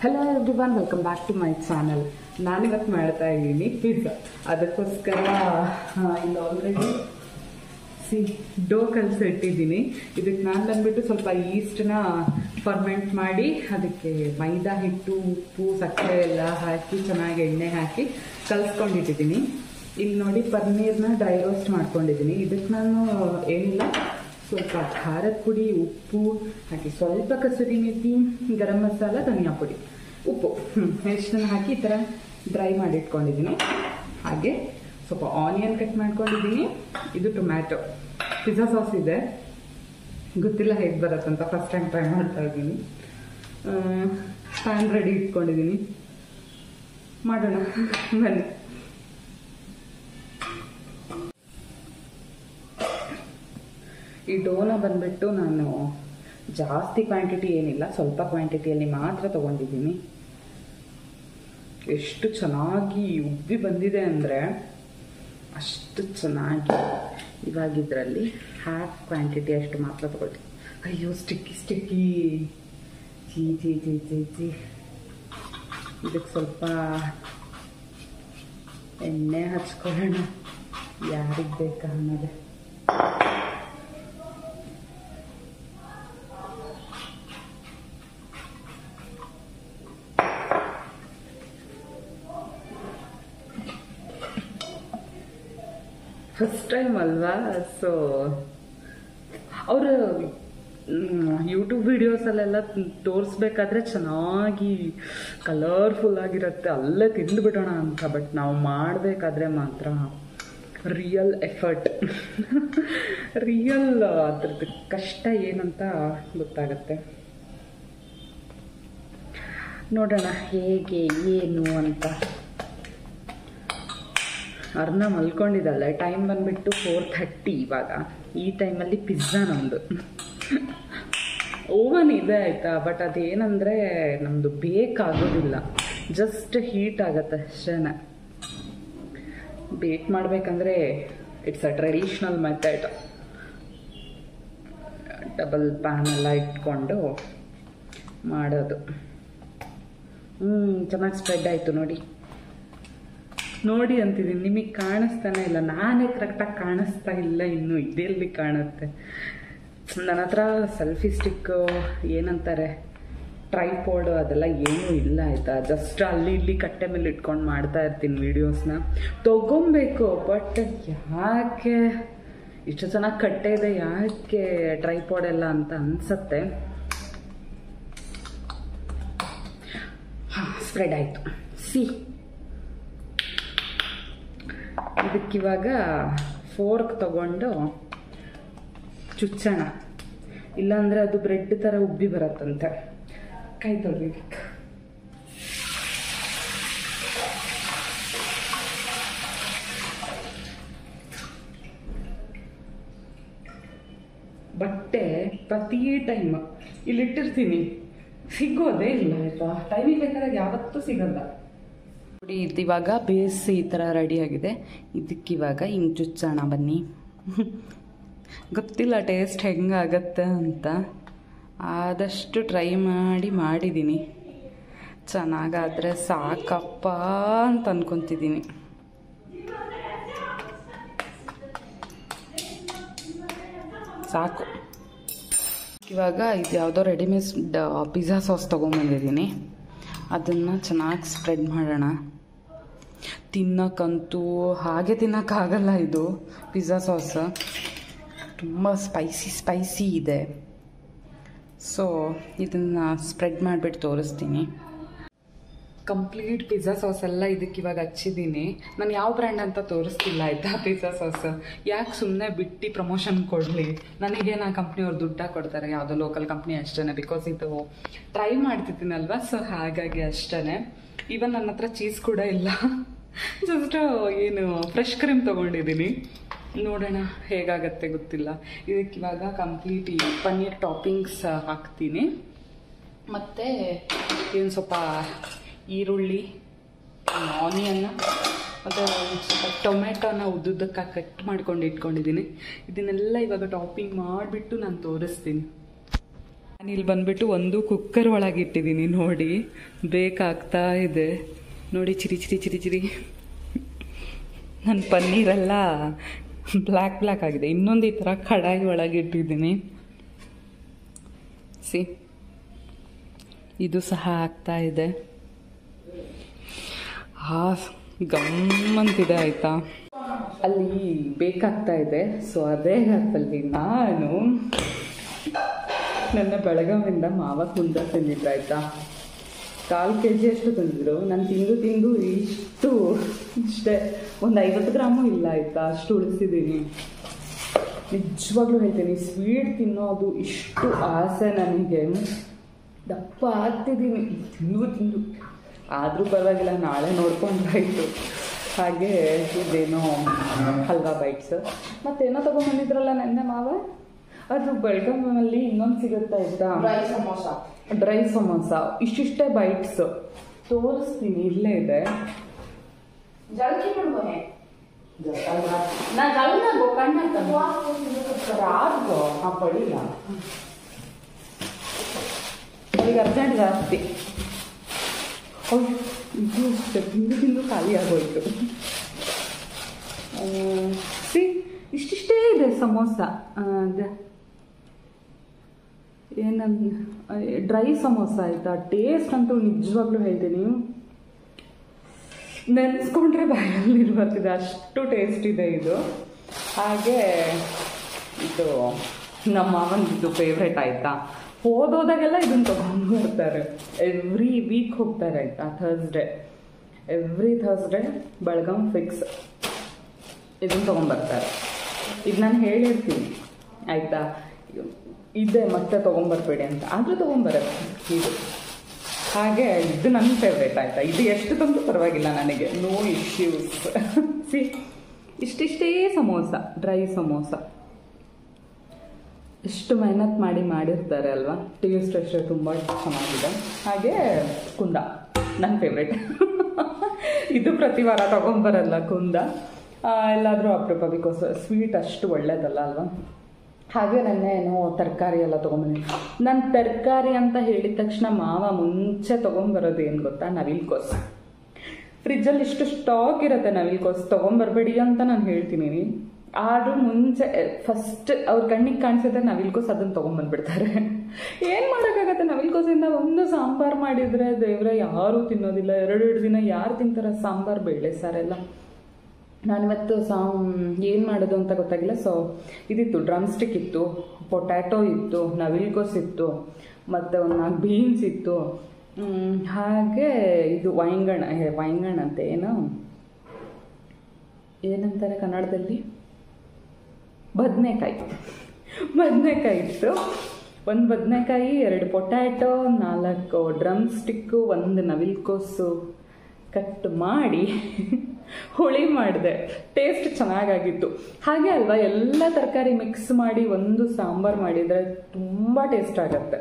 Hello everyone, welcome back to my channel. ನಾನಿವತ್ತು ಮಾಡ್ತಾ ಇದ್ದೀನಿ ಪಿಜ್ಜಾ. ಅದಕ್ಕೋಸ್ಕರ ಇಲ್ಲಿ ಆಲ್ರೆಡಿ ಡೋ ಕಲಸಿಟ್ಟಿದ್ದೀನಿ. ಇದಕ್ಕೆ ನಾನು ಬಂದ್ಬಿಟ್ಟು ಸ್ವಲ್ಪ ಈಸ್ಟ್ನ ಫರ್ಮೆಂಟ್ ಮಾಡಿ ಅದಕ್ಕೆ ಮೈದಾ ಹಿಟ್ಟು, ಉಪ್ಪು, ಸಕ್ಕರೆ ಎಲ್ಲ ಹಾಕಿ ಚೆನ್ನಾಗಿ ಎಣ್ಣೆ ಹಾಕಿ ಕಲಿಸ್ಕೊಂಡಿಟ್ಟಿದ್ದೀನಿ. ಇಲ್ಲಿ ನೋಡಿ ಪನ್ನೀರ್ನ ಡ್ರೈ ರೋಸ್ಟ್ ಮಾಡ್ಕೊಂಡಿದ್ದೀನಿ. ಇದಕ್ಕೆ ನಾನು ಏನಿಲ್ಲ, ಸ್ವಲ್ಪ ಖಾರದ ಪುಡಿ, ಉಪ್ಪು ಹಾಕಿ, ಸ್ವಲ್ಪ ಕಸೂರಿ ಮೇಥಿ, ಗರಂ ಮಸಾಲ, ಧನಿಯಾ ಪುಡಿ, ಉಪ್ಪು ಎಷ್ಟನ್ನು ಹಾಕಿ ಈ ಥರ ಡ್ರೈ ಮಾಡಿಟ್ಕೊಂಡಿದ್ದೀನಿ. ಹಾಗೆ ಸ್ವಲ್ಪ ಆನಿಯನ್ ಕಟ್ ಮಾಡ್ಕೊಂಡಿದ್ದೀನಿ. ಇದು ಟೊಮ್ಯಾಟೊ, ಪಿಜ್ಜಾ ಸಾಸ್ ಇದೆ, ಗೊತ್ತಿಲ್ಲ ಹೇಗೆ ಬರುತ್ತಂತ, ಫಸ್ಟ್ ಟೈಮ್ ಟ್ರೈ ಮಾಡ್ತಾ ಇದ್ದೀನಿ. ಪ್ಯಾನ್ ರೆಡಿ ಇಟ್ಕೊಂಡಿದ್ದೀನಿ, ಮಾಡೋಣ ಬನ್ನಿ. ಈ ಡೋನ ಬಂದ್ಬಿಟ್ಟು ನಾನು ಜಾಸ್ತಿ ಕ್ವಾಂಟಿಟಿ ಏನಿಲ್ಲ, ಸ್ವಲ್ಪ ಕ್ವಾಂಟಿಟಿಯಲ್ಲಿ ಮಾತ್ರ ತೊಗೊಂಡಿದ್ದೀನಿ. ಎಷ್ಟು ಚೆನ್ನಾಗಿ ಉಬ್ಬಿ ಬಂದಿದೆ ಅಂದರೆ ಅಷ್ಟು ಚೆನ್ನಾಗಿ. ಇವಾಗ ಇದರಲ್ಲಿ ಹಾಫ್ ಕ್ವಾಂಟಿಟಿ ಅಷ್ಟು ಮಾತ್ರ ತೊಗೊಳ್ತೀನಿ. ಅಯ್ಯೋ ಸ್ಟಿಕ್ಕಿ ಸ್ಟಿಕ್ಕಿ, ಚೀ ಚೀ ಚೀ ಚೀ ಚಿ. ಇದಕ್ಕೆ ಸ್ವಲ್ಪ ಎಣ್ಣೆ ಹಚ್ಕೊಳ್ಳೋಣ, ಯಾರಿಗೆ ಬೇಕಾ ಅನ್ನೋದು. ಫಸ್ಟ್ ಟೈಮ್ ಅಲ್ವಾ, ಸೊ ಅವರು ಯೂಟ್ಯೂಬ್ ವಿಡಿಯೋಸಲ್ಲೆಲ್ಲ ತೋರಿಸ್ಬೇಕಾದ್ರೆ ಚೆನ್ನಾಗಿ ಕಲರ್ಫುಲ್ ಆಗಿರುತ್ತೆ, ಅಲ್ಲೇ ತಿಂದುಬಿಡೋಣ ಅಂತ. ಬಟ್ ನಾವು ಮಾಡಬೇಕಾದ್ರೆ ಮಾತ್ರ ರಿಯಲ್ ಎಫರ್ಟ್, ರಿಯಲ್ ಅದ್ರದ್ದು ಕಷ್ಟ ಏನಂತ ಗೊತ್ತಾಗತ್ತೆ. ನೋಡೋಣ ಹೇಗೆ ಏನು ಅಂತ. ಅರ್ನ ಮಲ್ಕೊಂಡಿದ್ದಾಳೆ. ಟೈಮ್ ಬಂದ್ಬಿಟ್ಟು 4:30 ಇವಾಗ. ಈ ಟೈಮಲ್ಲಿ ಪಿಜ್ಜಾ ನಮ್ಮದು. ಓವನ್ ಇದೆ ಆಯಿತಾ, ಬಟ್ ಅದೇನಂದರೆ ನಮ್ಮದು ಬೇಕಾಗೋದಿಲ್ಲ, ಜಸ್ಟ್ ಹೀಟ್ ಆಗುತ್ತೆ ಅಷ್ಟೇ. ಬೇಕ್ ಮಾಡಬೇಕಂದ್ರೆ it's a traditional method. Double PAN ಎಲ್ಲ ಇಟ್ಕೊಂಡು ಮಾಡೋದು. ಚೆನ್ನಾಗಿ ಸ್ಪ್ರೆಡ್ ಆಯಿತು ನೋಡಿ. ನೋಡಿ ಅಂತಿದ್ದೀನಿ, ನಿಮಗೆ ಕಾಣಿಸ್ತಾನೆ ಇಲ್ಲ. ನಾನೇ ಕರೆಕ್ಟಾಗಿ ಕಾಣಿಸ್ತಾ ಇಲ್ಲ ಇನ್ನು, ಇದೆಲ್ಲಿ ಕಾಣುತ್ತೆ. ನನ್ನ ಹತ್ರ ಸೆಲ್ಫಿ ಸ್ಟಿಕ್ಕು, ಏನಂತಾರೆ ಟ್ರೈಪೋರ್ಡು, ಅದೆಲ್ಲ ಏನೂ ಇಲ್ಲ ಆಯಿತಾ. ಜಸ್ಟ್ ಅಲ್ಲಿ ಇಲ್ಲಿ ಕಟ್ಟೆ ಮೇಲೆ ಇಟ್ಕೊಂಡು ಮಾಡ್ತಾ ಇರ್ತೀನಿ ವೀಡಿಯೋಸ್ನ. ತೊಗೊಬೇಕು, ಬಟ್ ಯಾಕೆ ಇಷ್ಟು ಚೆನ್ನಾಗಿ ಕಟ್ಟೆ ಇದೆ, ಯಾಕೆ ಟ್ರೈಪೋರ್ಡ್ ಎಲ್ಲ ಅಂತ ಅನಿಸತ್ತೆ. ಹಾಂ, ಸ್ಪ್ರೆಡ್ ಆಯಿತು. ಇದಕ್ಕಿವಾಗ ಫೋರ್ಕ್ ತಗೊಂಡು ಚುಚ್ಚೋಣ, ಇಲ್ಲಾಂದರೆ ಅದು ಬ್ರೆಡ್ ಥರ ಉಬ್ಬಿ ಬರತ್ತಂತೆ. ಕೈ ತೊಳಿಬೇಕು. ಬಟ್ಟೆ ಪ್ರತಿ ಟೈಮ್ ಇಲ್ಲಿಟ್ಟಿರ್ತೀನಿ, ಸಿಗೋದೇ ಇಲ್ಲ ಆಯಿತಾ. ಟೈಮಿಗೆ ಬೇಕಾದಾಗ ಯಾವತ್ತೂ ಸಿಗಲ್ಲ. ನೋಡಿ, ಇದಿವಾಗ ಬೇಯಿಸಿ ಈ ಥರ ರೆಡಿಯಾಗಿದೆ. ಇದಕ್ಕಿವಾಗ ಹಿಂಗೆ ಚುಚ್ಚೋಣ ಬನ್ನಿ. ಗೊತ್ತಿಲ್ಲ ಟೇಸ್ಟ್ ಹೆಂಗಾಗತ್ತೆ ಅಂತ, ಆದಷ್ಟು ಟ್ರೈ ಮಾಡಿದ್ದೀನಿ. ಚೆನ್ನಾಗಾದರೆ ಸಾಕಪ್ಪ ಅಂತ ಅಂದ್ಕೊತಿದ್ದೀನಿ. ಸಾಕು. ಇವಾಗ ಇದು ಯಾವುದೋ ರೆಡಿಮೇಡ್ ಪಿಜ್ಜಾ ಸಾಸ್ ತೊಗೊಂಬಂದಿದ್ದೀನಿ, ಅದನ್ನು ಚೆನ್ನಾಗಿ ಸ್ಪ್ರೆಡ್ ಮಾಡೋಣ. ತಿನ್ನೋಕ್ಕಂತೂ ಹಾಗೆ ತಿನ್ನೋಕ್ಕಾಗಲ್ಲ, ಇದು ಪಿಜ್ಜಾ ಸಾಸ್ ತುಂಬ ಸ್ಪೈಸಿ ಇದೆ. ಸೊ ಇದನ್ನು ಸ್ಪ್ರೆಡ್ ಮಾಡಿಬಿಟ್ಟು ತೋರಿಸ್ತೀನಿ. ಕಂಪ್ಲೀಟ್ ಪಿಜ್ಜಾ ಸಾಸ್ ಎಲ್ಲ ಇದಕ್ಕೆ ಇವಾಗ ಹಚ್ಚಿದ್ದೀನಿ. ನಾನು ಯಾವ ಬ್ರ್ಯಾಂಡ್ ಅಂತ ತೋರಿಸ್ತಿಲ್ಲ ಆಯಿತಾ. ಪಿಜ್ಜಾ ಸಾಸ್ ಯಾಕೆ ಸುಮ್ಮನೆ ಬಿಟ್ಟು ಪ್ರಮೋಷನ್ ಕೊಡಲಿ, ನನಗೇನು ಆ ಕಂಪ್ನಿಯವ್ರು ದುಡ್ಡ ಕೊಡ್ತಾರೆ, ಯಾವುದೋ ಲೋಕಲ್ ಕಂಪ್ನಿ ಅಷ್ಟೇ. ಬಿಕಾಸ್ ಇದು ಟ್ರೈ ಮಾಡ್ತಿದ್ದೀನಲ್ವ, ಸೊ ಹಾಗಾಗಿ ಅಷ್ಟೇ. ಈವನ್ ನನ್ನ ಹತ್ರ ಚೀಸ್ ಕೂಡ ಇಲ್ಲ, ಜಸ್ಟ್ ಏನು ಫ್ರೆಶ್ ಕ್ರೀಮ್ ತೊಗೊಂಡಿದ್ದೀನಿ. ನೋಡೋಣ ಹೇಗಾಗತ್ತೆ ಗೊತ್ತಿಲ್ಲ. ಇದಕ್ಕಿವಾಗ ಕಂಪ್ಲೀಟ್ ಈ ಪನ್ನೀರ್ ಟಾಪಿಂಗ್ಸ್ ಹಾಕ್ತೀನಿ. ಮತ್ತು ಏನು ಸ್ವಲ್ಪ ಈರುಳ್ಳಿ, ಆನಿಯನ್ನ, ಮತ್ತು ಸ್ವಲ್ಪ ಟೊಮೆಟೊನ ಉದ್ದುದ್ದಕ್ಕೆ ಕಟ್ ಮಾಡ್ಕೊಂಡು ಇಟ್ಕೊಂಡಿದ್ದೀನಿ. ಇದನ್ನೆಲ್ಲ ಇವಾಗ ಟಾಪಿಂಗ್ ಮಾಡಿಬಿಟ್ಟು ನಾನು ತೋರಿಸ್ತೀನಿ. ನಾನಿಲ್ಲಿ ಬಂದ್ಬಿಟ್ಟು ಒಂದು ಕುಕ್ಕರ್ ಒಳಗೆ ಇಟ್ಟಿದ್ದೀನಿ ನೋಡಿ, ಬೇಕಾಗ್ತಾ ಇದೆ ನೋಡಿ. ಚಿರಿ ಚಿರಿ ಚಿರಿ ಚಿರಿ ನನ್ನ ಪನ್ನೀರೆಲ್ಲ ಬ್ಲ್ಯಾಕ್ ಆಗಿದೆ. ಇನ್ನೊಂದು ಈ ಥರ ಕಡಾಯಿ ಒಳಗೆ ಇಟ್ಟಿದ್ದೀನಿ. ಸಿ, ಇದು ಸಹ ಆಗ್ತಾ ಇದೆ. ಗಮ್ಮಂತಿದೆ ಆಯಿತಾ. ಅಲ್ಲಿ ಬೇಕಾಗ್ತಾ ಇದೆ. ಸೊ ಅದೇ ಗ್ಯಾಪಲ್ಲಿ ನಾನು ನನ್ನ ಬೆಳಗಾವಿಂದ ಮಾವ ಕುಂದ ತಿಂದಿದ್ದು ಆಯಿತಾ. 1/4 kg ಅಷ್ಟು ತಂದಿದ್ರು. ನಾನು ತಿಂದು ಇಷ್ಟೇ, ಒಂದು 50 ಗ್ರಾಮು ಇಲ್ಲ ಆಯಿತಾ, ಅಷ್ಟು ಉಳಿಸಿದ್ದೀನಿ. ನಿಜವಾಗ್ಲೂ ಹೇಳ್ತೀನಿ, ಸ್ವೀಟ್ ತಿನ್ನೋದು ಇಷ್ಟು ಆಸೆ ನನಗೆ. ದಪ್ಪ ಆಗ್ತಿದ್ದೀನಿ ತಿಂದು. ಆದರೂ ಪರವಾಗಿಲ್ಲ, ನಾಳೆ ನೋಡ್ಕೊಂಡ್ರಾಯ್ತು. ಹಾಗೆ ಇದೇನೋ ಹಲ್ವಾ ಬೈಟ್ಸ್ ಮತ್ತೇನೋ ತೊಗೊಂಡ್ಬಂದಿದ್ರಲ್ಲ ನೆನ್ನೆ ಮಾವ, ಅದು ಬೆಳಗಾವಿಯಲ್ಲಿ ಇನ್ನೊಂದು ಸಿಗುತ್ತೆ ಆಯಿತಾ, ಡ್ರೈ ಸಮೋಸ. ಇಷ್ಟಿಷ್ಟೇ ಬೈಟ್ಸ್ ತೋರಿಸ್ತೀನಿ, ಇಲ್ಲೇ ಇದೆ. ಈಗ ಅರ್ಜೆಂಟ್ ಜಾಸ್ತಿ. ಇದು ತಿಂದು ಖಾಲಿ ಆಗೋಯ್ತು. ಸಿ, ಇಷ್ಟಿಷ್ಟೇ ಇದೆ ಸಮೋಸ. ಡ್ರೈ ಸಮೋಸ ಆಯಿತಾ. ಟೇಸ್ಟ್ ಅಂತೂ ನಿಜವಾಗ್ಲೂ ಹೇಳ್ತೀನಿ, ನೆನೆಸ್ಕೊಂಡ್ರೆ ಬಾಯಲ್ಲಿ ಇರ್ಬರ್ತಿದೆ, ಅಷ್ಟು ಟೇಸ್ಟ್ ಇದೆ ಇದು. ಹಾಗೆ ಇದು ನಮ್ಮ ಮಾವನಿದ್ದು ಫೇವ್ರೇಟ್ ಆಯಿತಾ. ಹೋದಾಗೆಲ್ಲ ಇದನ್ನು ತೊಗೊಂಡು ಬರ್ತಾರೆ. ಎವ್ರಿ ವೀಕ್ ಹೋಗ್ತಾರೆ ಆಯಿತಾ. ಎವ್ರಿ ಥರ್ಸ್ಡೇ ಬೆಳಗಾಂ ಫಿಕ್ಸ್ ಇದನ್ನು ತೊಗೊಂಬರ್ತಾರೆ. ಇದು ನಾನು ಹೇಳಿರ್ತೀನಿ ಆಯಿತಾ, ಇದೆ ಮತ್ತೆ ತೊಗೊಂಬರ್ಬೇಡಿ ಅಂತ, ಆದರೂ ತೊಗೊಂಬರುತ್ತೆ ಇದು. ಹಾಗೆ ಇದು ನನ್ನ ಫೇವ್ರೇಟ್ ಆಯಿತಾ. ಇದು ಎಷ್ಟು ತಂದು ಪರವಾಗಿಲ್ಲ ನನಗೆ, ನೋ ಇಶ್ಯೂಸ್. ಸಿ, ಇಷ್ಟಿಷ್ಟೇ ಸಮೋಸ, ಡ್ರೈ ಸಮೋಸ. ಎಷ್ಟು ಮೆಹನತ್ ಮಾಡಿರ್ತಾರೆ ಅಲ್ವಾ. ಟೇಸ್ಟ್ ಅಷ್ಟೇ ತುಂಬ ಚೆನ್ನಾಗಿದೆ. ಹಾಗೆ ಕುಂದ ನನ್ನ ಫೇವ್ರೇಟ್. ಇದು ಪ್ರತಿ ವಾರ ತೊಗೊಂಬರಲ್ಲ ಕುಂದ, ಎಲ್ಲಾದರೂ ಅಪರೂಪ, ಬಿಕಾಸ್ ಸ್ವೀಟ್ ಅಷ್ಟು ಒಳ್ಳೇದಲ್ಲ ಅಲ್ವಾ. ಹಾಗೆ ಏನೋ ತರಕಾರಿ ಎಲ್ಲ ತೊಗೊಂಬಂದಿನಿ. ನಾನು ತರಕಾರಿ ಅಂತ ಹೇಳಿದ ತಕ್ಷಣ ಮಾವ ಮುಂಚೆ ತೊಗೊಂಬರೋದು ಏನು ಗೊತ್ತಾ, ನವಿಲ್ಕೋಸು. ಫ್ರಿಜ್ಜಲ್ಲಿ ಇಷ್ಟು ಸ್ಟಾಕ್ ಇರುತ್ತೆ ನವಿಲ್ಕೋಸು, ತೊಗೊಂಬರ್ಬೇಡಿ ಅಂತ ನಾನು ಹೇಳ್ತೀನಿ. ಆದರೂ ಮುಂಚೆ ಫಸ್ಟ್ ಅವ್ರ ಕಣ್ಣಿಗೆ ಕಾಣಿಸಿದ್ರೆ ನವಿಲ್ಕೋಸು, ಅದನ್ನು ತೊಗೊಂಬಂದ್ಬಿಡ್ತಾರೆ. ಏನು ಮಾಡೋಕ್ಕಾಗತ್ತೆ, ನವಿಲ್ಕೋಸಿಂದ ಒಂದು ಸಾಂಬಾರು ಮಾಡಿದರೆ ದೇವ್ರೆ ಯಾರೂ ತಿನ್ನೋದಿಲ್ಲ. 2 ದಿನ ಯಾರು ತಿಂತಾರೆ ಸಾಂಬಾರು, ಬೇಳೆ ಸಾರೆಲ್ಲ. ನಾನಿವತ್ತು ಏನು ಮಾಡೋದು ಅಂತ ಗೊತ್ತಾಗಿಲ್ಲ. ಸೊ ಇದಿತ್ತು, ಡ್ರಮ್ ಸ್ಟಿಕ್ ಇತ್ತು, ಪೊಟ್ಯಾಟೊ ಇತ್ತು, ನವಿಲ್ಕೋಸು ಇತ್ತು, ಮತ್ತು ಒಂದು 4 ಬೀನ್ಸ್ ಇತ್ತು. ಹಾಗೆ ಇದು ವೈಂಗಣ ಅಂತ ಏನಂತಾರೆ ಕನ್ನಡದಲ್ಲಿ, ಬದನೆಕಾಯಿ ಇತ್ತು. 1 ಬದನೆಕಾಯಿ, 2 ಪೊಟ್ಯಾಟೊ, 4 ಡ್ರಮ್ ಸ್ಟಿಕ್ಕು, 1 ನವಿಲ್ಕೋಸು ಕಟ್ ಮಾಡಿ ಹುಳಿ ಮಾಡಿದೆ. ಟೇಸ್ಟ್ ಚೆನ್ನಾಗಾಗಿತ್ತು. ಹಾಗೆ ಅಲ್ವಾ, ಎಲ್ಲ ತರಕಾರಿ ಮಿಕ್ಸ್ ಮಾಡಿ ಒಂದು ಸಾಂಬಾರು ಮಾಡಿದರೆ ತುಂಬ ಟೇಸ್ಟ್ ಆಗುತ್ತೆ.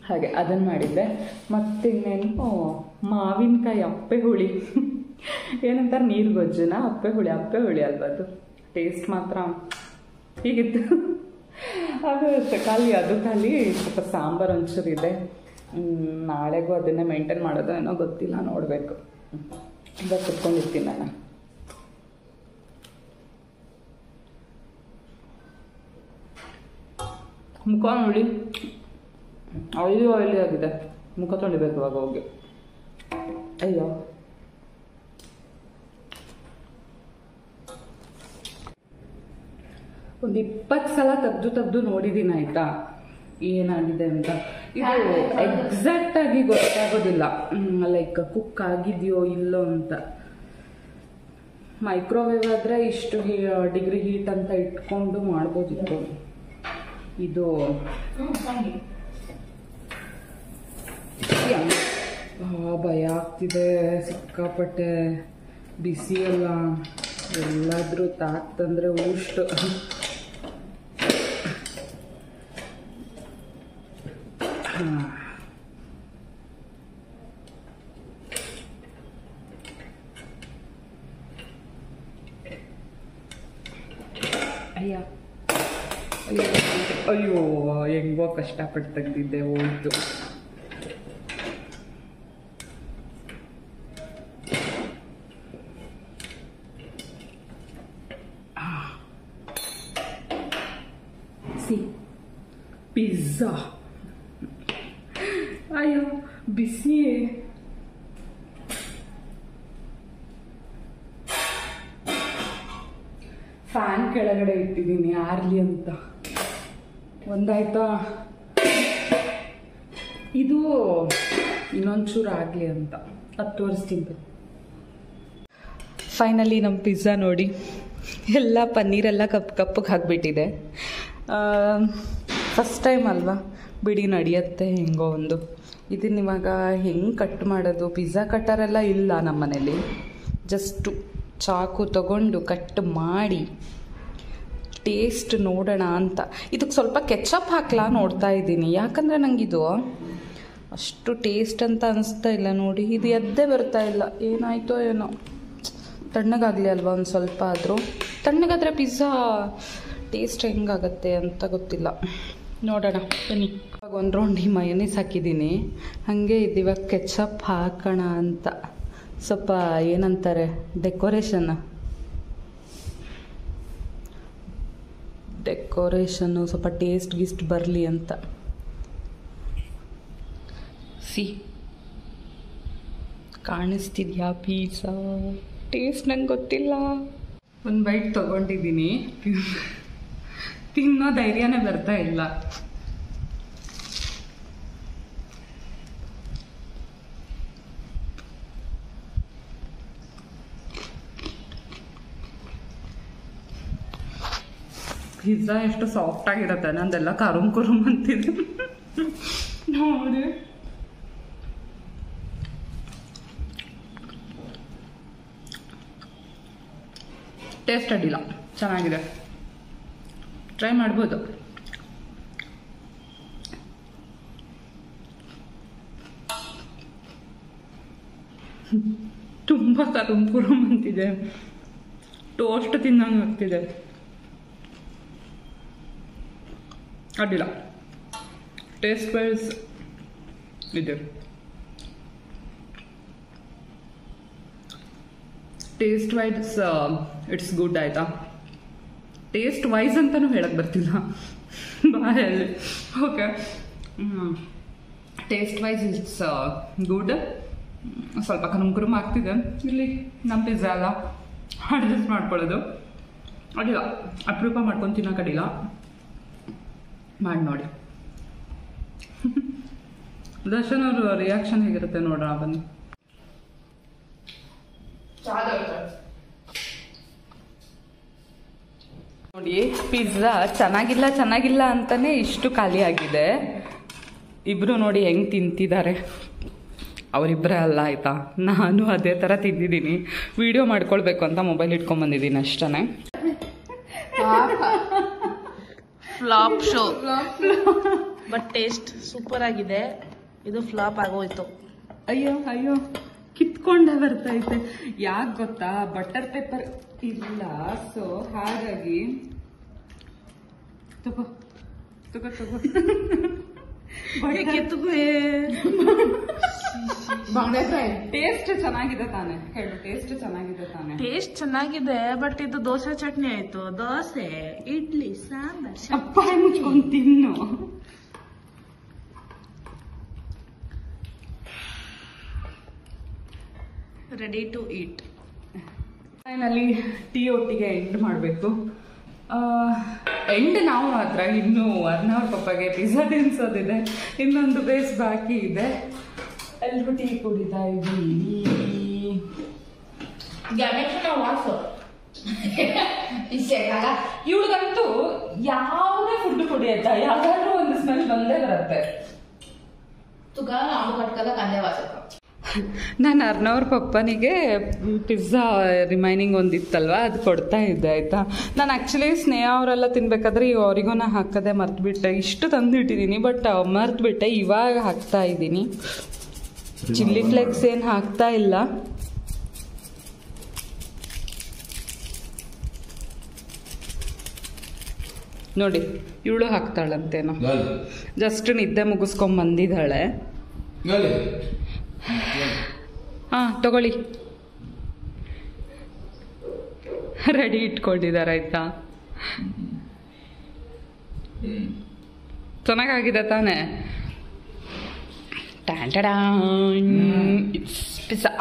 ಹಾಗೆ ಅದನ್ನು ಮಾಡಿದ್ದೆ. ಮತ್ತು ಇನ್ನೇನು ಮಾವಿನಕಾಯಿ ಅಪ್ಪೆ ಹುಳಿ ಏನಂತಾರೆ, ನೀರು ಗೊಜ್ಜುನ ಅಪ್ಪೆ ಹುಳಿ ಅಲ್ವಾ, ಅದು ಟೇಸ್ಟ್ ಮಾತ್ರ ಹೀಗಿತ್ತು. ಅದು ಅಷ್ಟೇ, ಖಾಲಿ ಸ್ವಲ್ಪ ಸಾಂಬಾರು ಒಂಚೂರಿದೆ. ನಾಳೆಗೂ ಅದನ್ನೇ ಮೇಂಟೈನ್ ಮಾಡೋದು ಏನೋ ಗೊತ್ತಿಲ್ಲ, ನೋಡಬೇಕು. ಇವಾಗ ಕುತ್ಕೊಂಡಿರ್ತೀನಿ ನಾನು. ಮುಖ ನೋಡಿ ಆಯಿಲಿ ಆಗಿದೆ. ಮುಖ ತೊಳಿಬೇಕು ಇವಾಗ ಹೋಗಿ. ಅಯ್ಯೋ, ಒಂದು 20 ಸಲ ತೆಗ್ದು ನೋಡಿದ್ದೀನಿ ಆಯಿತಾ, ಏನಾಗಿದೆ ಅಂತ. ಇದು ಎಕ್ಸಾಕ್ಟ್ ಆಗಿ ಗೊತ್ತಾಗೋದಿಲ್ಲ, ಲೈಕ್ ಕುಕ್ ಆಗಿದೆಯೋ ಇಲ್ಲೋ ಅಂತ. ಮೈಕ್ರೋವೇವ್ ಆದರೆ ಇಷ್ಟು ಡಿಗ್ರಿ ಹೀಟ್ ಅಂತ ಇಟ್ಕೊಂಡು ಮಾಡ್ಬೋದಿತ್ತು. ಇದು ಭಯ ಆಗ್ತಿದೆ ಸಿಕ್ಕಾಪಟ್ಟೆ. ಬಿಸಿ ಎಲ್ಲಾದರೂ ತಾಕ್ತಂದ್ರೆ ಉಷ್ಟು. ಅಯ್ಯ ಅಯ್ಯೋ ಹೆಂಗೋ ಕಷ್ಟಪಟ್ಟು ತೆಗ್ದಿದ್ದೆ ಹೋಯ್ತು. ಪಿಜ್ಜಾ ಅಯ್ಯೋ ಬಿಸಿ. ಫ್ಯಾನ್ ಕೆಳಗಡೆ ಇಟ್ಟಿದ್ದೀನಿ ಆರ್ಲಿ ಅಂತ. ಒಂದಾಯ್ತಾ, ಇದು ಇನ್ನೊಂಚೂರು ಆಗಲಿ ಅಂತ 10 ವರ್ಷ ತಿಂದು. ಫೈನಲಿ ನಮ್ಮ ಪಿಜ್ಜಾ ನೋಡಿ ಎಲ್ಲ ಪನ್ನೀರೆಲ್ಲ ಕಪ್ಪಗೆ ಹಾಕ್ಬಿಟ್ಟಿದೆ. ಫಸ್ಟ್ ಟೈಮ್ ಅಲ್ವಾ, ಬಿಡಿ ನಡೆಯುತ್ತೆ ಹೆಂಗೋ ಒಂದು. ಇದನ್ನ ಇವಾಗ ಹೆಂಗೆ ಕಟ್ ಮಾಡೋದು? ಪಿಜ್ಜಾ ಕಟ್ಟರೆಲ್ಲ ಇಲ್ಲ ನಮ್ಮ ಮನೇಲಿ. ಜಸ್ಟು ಚಾಕು ತಗೊಂಡು ಕಟ್ ಮಾಡಿ ಟೇಸ್ಟ್ ನೋಡೋಣ ಅಂತ. ಇದಕ್ಕೆ ಸ್ವಲ್ಪ ಕೆಚಪ್ ಹಾಕ್ಲಾ ನೋಡ್ತಾ ಇದ್ದೀನಿ, ಯಾಕಂದರೆ ನನಗಿದು ಅಷ್ಟು ಟೇಸ್ಟ್ ಅಂತ ಅನಿಸ್ತಾ ಇಲ್ಲ. ನೋಡಿ ಇದು ಎದ್ದೇ ಬರ್ತಾ ಇಲ್ಲ, ಏನಾಯ್ತೋ ಏನೋ. ತಣ್ಣಗಾಗಲಿ ಅಲ್ವಾ ಒಂದು ಸ್ವಲ್ಪ ಆದರೂ. ತಣ್ಣಗಾದರೆ ಪಿಜ್ಜಾ ಟೇಸ್ಟ್ ಹೆಂಗಾಗತ್ತೆ ಅಂತ ಗೊತ್ತಿಲ್ಲ, ನೋಡೋಣ ಬನ್ನಿ. ಇವಾಗ ಒಂದು ರೌಂಡಿ ಮಯೋನೀಸ್ ಹಾಕಿದ್ದೀನಿ, ಹಾಗೆ ಇದಿವಾಗ ಕೆಚಪ್ ಹಾಕೋಣ ಅಂತ. ಸ್ವಲ್ಪ ಏನಂತಾರೆ ಡೆಕೋರೇಷನ್ನು ಸ್ವಲ್ಪ ಟೇಸ್ಟ್ ಗಿಸ್ಟ್ ಬರಲಿ ಅಂತ. ಕಾಣಿಸ್ತಿದ್ಯಾ ಪಿಜ್ಜಾ? ಟೇಸ್ಟ್ ನಂಗೆ ಗೊತ್ತಿಲ್ಲ. ಒಂದು ಬೈಟ್ ತೊಗೊಂಡಿದ್ದೀನಿ, ತಿನ್ನೋ ಧೈರ್ಯನೇ ಬರ್ತಾ ಇಲ್ಲ. ಪಿಜ್ಜಾ ಎಷ್ಟು ಸಾಫ್ಟ್ ಆಗಿರುತ್ತೆ, ನಂದೆಲ್ಲ ಕರುಮ್ ಅಂತಿದೆ ನೋಡಿ. ಟೇಸ್ಟ್ ಅಡ್ಡಿಲ್ಲ, ಚೆನ್ನಾಗಿದೆ, ಟ್ರೈ ಮಾಡ್ಬೋದು. ತುಂಬ ಕರುಮ್ ಅಂತಿದೆ, ಟೋಸ್ಟ್ ತಿನ್ನಂಗೆ ಆಗ್ತಿದೆ. ಅಡ್ಡಿಲ್ಲ, ಟೇಸ್ಟ್ ವೈಸ್ ಇದೆ. ಟೇಸ್ಟ್ ವೈಸ್ ಇಟ್ಸ್ ಗುಡ್ ಆಯಿತಾ? ಟೇಸ್ಟ್ ವೈಸ್ ಅಂತಲೂ ಹೇಳಕ್ಕೆ ಬರ್ತಿಲ್ಲ ಬಾಯಲ್ಲಿ. Okay, taste wise it's good. ಸ್ವಲ್ಪ ಕರುಮ್ ಆಗ್ತಿದೆ. ಇಲ್ಲಿ ನಮ್ಮ ಪಿಜ್ಜಾ ಎಲ್ಲ ಅಡ್ಜಸ್ಟ್ ಮಾಡ್ಕೊಳ್ಳೋದು. ಅಡ್ಡಿಲ್ಲ, ಅಪರೂಪ ಮಾಡ್ಕೊಂಡು ತಿನ್ನೋಕ್ಕಡಿಲ್ಲ, ಮಾಡಿ ನೋಡಿ. ದರ್ಶನ್ ಅವ್ರ ರಿಯಾಕ್ಷನ್ ಹೇಗಿರುತ್ತೆ ನೋಡೋಣ ಬನ್ನಿ. ನೋಡಿ ಪಿಜ್ಜಾ ಚೆನ್ನಾಗಿಲ್ಲ ಅಂತಾನೆ ಇಷ್ಟು ಖಾಲಿ ಆಗಿದೆ. ಇಬ್ರು ನೋಡಿ ಹೆಂಗ್ ತಿಂತಿದ್ದಾರೆ. ಅವರಿಬ್ಬರೇ ಅಲ್ಲ ಆಯ್ತಾ, ನಾನು ಅದೇ ಥರ ತಿಂದಿದ್ದೀನಿ. ವಿಡಿಯೋ ಮಾಡ್ಕೊಳ್ಬೇಕು ಅಂತ ಮೊಬೈಲ್ ಇಟ್ಕೊಂಡ್ಬಂದಿದ್ದೀನಿ ಅಷ್ಟೇ. Flop show, but taste super ಆಗಿದೆ. ಇದು ಫ್ಲಾಪ್ ಆಗೋಯ್ತು. ಅಯ್ಯೋ ಕಿತ್ಕೊಂಡೆ ಬರ್ತೈತೆ. ಯಾಕೆ ಗೊತ್ತಾ, ಬಟರ್ ಪೇಪರ್ ಇಲ್ಲ, ಸೊ ಹಾಗಾಗಿ ತಗೋ ಟೇಸ್ಟ್ ಚೆನ್ನಾಗಿದೆ ತಾನೆ? ಹೇಳು, ಟೇಸ್ಟ್ ಚೆನ್ನಾಗಿದೆ ತಾನೆ? ಟೇಸ್ಟ್ ಚೆನ್ನಾಗಿದೆ, ಬಟ್ ಇದು ದೋಸೆ ಚಟ್ನಿ ಆಯ್ತು. ದೋಸೆ, ಇಡ್ಲಿ, ಸಾಂಬಾರ್, ಅಪ್ಪ ಮುಚ್ಕೊಂಡು ತಿನ್ನು. Ready to eat. Finally tea ಒಟ್ಟಿಗೆ ಎಂಡ್ ಮಾಡಬೇಕು. ಎಂಡ್ ನಾವು ಮಾತ್ರ, ಇನ್ನೂ ಅರ್ನವ್ರ ಪಪ್ಪಗೆ ಪಿಜ್ಜಾ ತಿನ್ಸೋದಿದೆ, ಇನ್ನೊಂದು ಬೇಸ್ ಬಾಕಿ ಇದೆ. ಎಲ್ರು ಟೀ ಕುಡಿತಾ ಇದ್ದೀವಿ. ಇವಳಿಗಂತೂ ಯಾವುದೇ ಫುಡ್ ಕುಡಿಯತ್ತ ಯಾವ್ದಾದ್ರು ಒಂದು ಸ್ಮೆಲ್ ಬಂದೇ ಬರುತ್ತೆ. ನಾನು ಅರ್ನವ್ರ ಪಪ್ಪನಿಗೆ ಪಿಜ್ಜಾ ರಿಮೈನಿಂಗ್ ಒಂದಿತ್ತಲ್ವ, ಅದು ಕೊಡ್ತಾ ಇದ್ದೆ ಆಯಿತಾ. ನಾನು ಆ್ಯಕ್ಚುಲಿ ಸ್ನೇಹ ಅವರೆಲ್ಲ ತಿನ್ಬೇಕಾದ್ರೆ ಈ ಅವರಿಗೋನ ಹಾಕೋದೆ ಮರ್ತ್ಬಿಟ್ಟೆ. ಇಷ್ಟು ತಂದಿಟ್ಟಿದ್ದೀನಿ, ಬಟ್ ಮರ್ತ್ಬಿಟ್ಟೆ. ಇವಾಗ ಹಾಕ್ತಾ ಇದ್ದೀನಿ. ಚಿಲ್ಲಿ ಫ್ಲೇಕ್ಸ್ ಏನು ಹಾಕ್ತಾ ಇಲ್ಲ. ನೋಡಿ ಇವಳು ಹಾಕ್ತಾಳಂತೇನೋ. ಜಸ್ಟ್ ನಿದ್ದೆ ಮುಗಿಸ್ಕೊಂಡ್ ಬಂದಿದ್ದಾಳೆ. ಹಾಂ ತಗೊಳ್ಳಿ, ರೆಡಿ ಇಟ್ಕೊಂಡಿದ್ದಾರೆ ಆಯ್ತಾ. ಚೆನ್ನಾಗಾಗಿದೆ ತಾನೇ. ಟ್ಯಾಂಟಡಾ, ಇಟ್ಸ್ ಪಿಜ್ಜಾ.